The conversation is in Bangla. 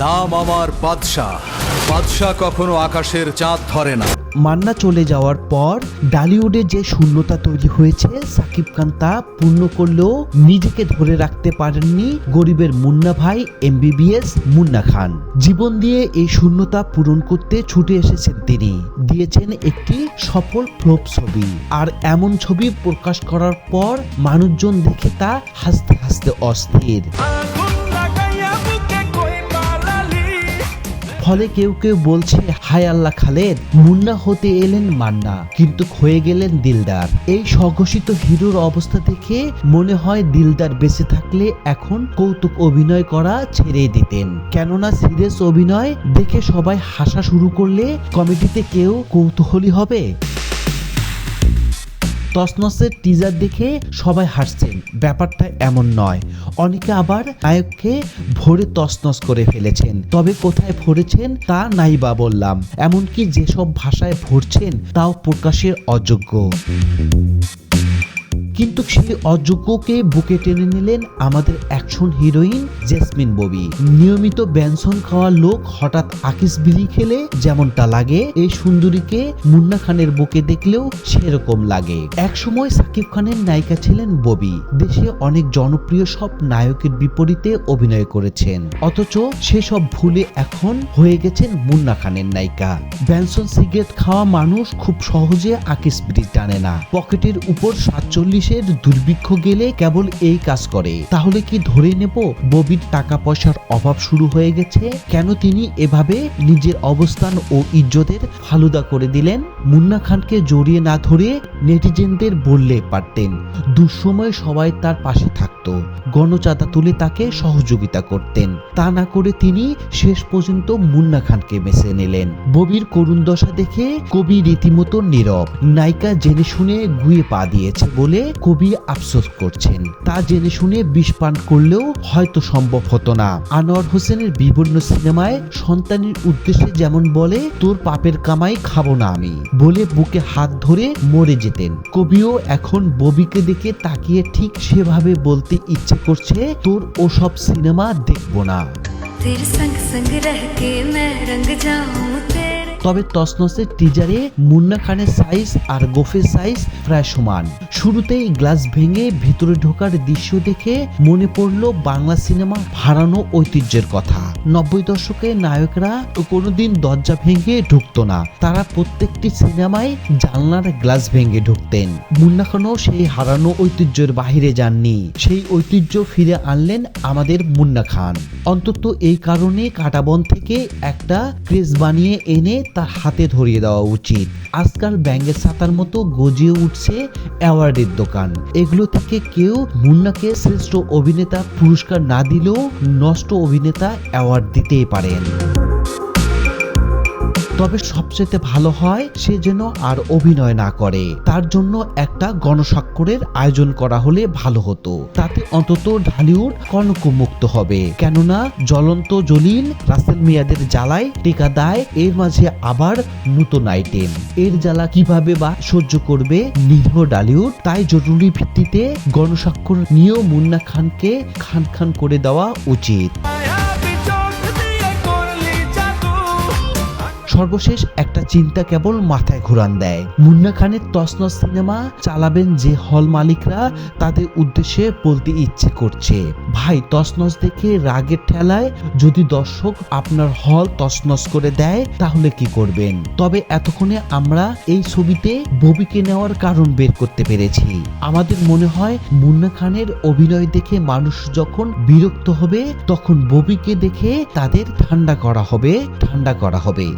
নাম আমার বাদশাহ। বাদশাহ কখনো আকাশের চাঁদ ধরে না। মান্না চলে যাওয়ার পর ডালিউডে যে শূন্যতা তৈরি হয়েছে সাকিব খান তা পূর্ণ করলেও নিজেকে ধরে রাখতে পারেননি গরিবের মুন্না ভাই এমবিবিএস মুন্না খান। জীবন দিয়ে এই শূন্যতা পূরণ করতে ছুটে এসেছেন তিনি। দিয়েছেন একটি সফল ফ্লপ ছবি, আর এমন ছবি প্রকাশ করার পর মানুষজন দেখে তা হাসতে হাসতে অস্থির। ফলে কেউ কেউ বলছে, হায় আল্লাহ খালেদ, মুন্না হতে এলেন মান্না কিন্তু হয়ে গেলেন দিলদার। এই স্বঘোষিত হিরোর অবস্থা দেখে মনে হয় দিলদার বেঁচে থাকলে এখন কৌতুক অভিনয় করা ছেড়ে দিতেন, কেননা সিরিয়াস অভিনয় দেখে সবাই হাসা শুরু করলে কমেডিতে কেউ কৌতূহলী হবে। তছনছের টিজার দেখে সবাই হাসছেন, ব্যাপারটা এমন নয়। অনেকে আবার নায়ককে ভরে তছনছ করে ফেলেছেন, তবে কোথায় ভরেছেন তা নাই বা বললাম। এমনকি যেসব ভাষায় ভরছেন তাও প্রকাশের অযোগ্য। কিন্তু সেই অযোগ্যকে বুকে টেনে নিলেন আমাদের অ্যাকশন হিরোইন জেসমিন ববি। নিয়মিত ব্যঞ্জন খাওয়া লোক হঠাৎ আকিস বিড়ি খেলে যেমনটা লাগে, এই সুন্দরীকে মুন্না খানের বুকে দেখলেও সেরকম লাগে। একসময় সাকিব খানের নায়িকা ছিলেন ববি। দেশে অনেক জনপ্রিয় সব নায়কের বিপরীতে অভিনয় করেছেন, অথচ সেসব ভুলে এখন হয়ে গেছেন মুন্না খানের নায়িকা। ব্যঞ্জন সিগারেট খাওয়া মানুষ খুব সহজে আকিস বিড়ি টানে না। পকেটের উপর 47 দুর্ভিক্ষ গেলে কেবল এই কাজ করে। তাহলে কি ধরে নেব ববির টাকা পয়সার অভাব শুরু হয়ে গেছে? কেন তিনি এভাবে নিজের অবস্থান ও ইজ্জতের ফালুদা করে দিলেন? মুন্না খানকে জড়িয়ে না ধরে নেটিজেনদের বললে পারতেন। দুঃসময়ে সবাই তার পাশে থাকতো, গণচাঁদা তুলে তাকে সহযোগিতা করতেন। তা না করে তিনি শেষ পর্যন্ত মুন্না খানকে বেছে নিলেন। ববির করুণ দশা দেখে কবি রীতিমতো নীরব। নায়িকা জেনে শুনে গুয়ে পা দিয়েছে বলে কবি আফসোস করছেন। তা জেনে শুনে বিষ পান করলেও হয়তো সম্ভব হতো না। আনোয়ার হোসেনের বিভিন্ন সিনেমায় সন্তানের উদ্দেশ্যে যেমন বলে, তোর পাপের কামাই খাবো না আমি বলে বুকে হাত ধরে মরে যেতেন। কবিও এখন ববিকে দেখে তাকিয়ে ঠিক সেভাবে বলতে ইচ্ছে করছে, তোর ওসব সিনেমা দেখবো না। তবে তছনছের টিজারে মুন্না খানের সাইজ আর গোফের সাইজ প্রায় সমান। শুরুতেই গ্লাস ভেঙে ভিতরে ঢোকার দৃশ্য দেখে মনে পড়লো বাংলা সিনেমা হারানো ঐতিহ্যের কথা। 90 দশকে নায়করা কোনোদিন দরজা ভেঙে ঢুকতো না, তারা প্রত্যেকটি সিনেমায় জানলার গ্লাস ভেঙে ঢুকতেন। মুন্না খানও সেই হারানো ঐতিহ্যের বাহিরে যাননি, সেই ঐতিহ্য ফিরে আনলেন আমাদের মুন্না খান। অন্তত এই কারণে কাঁটাবন থেকে একটা ক্রেজ বানিয়ে এনে তার হাতে ধরিয়ে দেওয়া উচিত। আজকাল ব্যাঙ্গের ছাতার মতো গজিয়ে উঠছে অ্যাওয়ার্ডের দোকান। এগুলো থেকে কেউ মুন্নাকে শ্রেষ্ঠ অভিনেতা পুরস্কার না দিলেও নষ্ট অভিনেতা অ্যাওয়ার্ড দিতেই পারেন। তবে সবচেয়ে ভালো হয় সে যেন আর অভিনয় না করে। তার জন্য একটা গণস্বাক্ষরের আয়োজন করা হলে ভালো হতো, তাতে অন্তত ঢালিউড কলঙ্কমুক্ত হবে। কেননা জ্বলন্ত জলিল রাসেল মিয়াদের জ্বালায় টেকা দেয়, এর মাঝে আবার নতুন আইটেম। এর জ্বালা কিভাবে বা সহ্য করবে নিরীহ ঢালিউড? তাই জরুরি ভিত্তিতে গণস্বাক্ষর নিয়েও মুন্না খানকে খান খান করে দেওয়া উচিত। সর্বশেষ একটা চিন্তা কেবল মাথায় ঘুরান দেয়। মুন্না খানের তছনছ সিনেমা চালাবেন যে হল মালিকরা, তাদের উদ্দেশ্যে বলতে ইচ্ছে করছে, ভাই তছনছ দেখে রাগের ঠেলায় যদি দর্শক আপনার হল তছনছ করে দেয় তাহলে কি করবেন? তবে এতক্ষণে আমরা এই ছবিতে ববিকে নেওয়ার কারণ বের করতে পেরেছি। আমাদের মনে হয় মুন্না খানের অভিনয় দেখে মানুষ যখন বিরক্ত হবে তখন ববিকে দেখে তাদের ঠান্ডা করা হবে।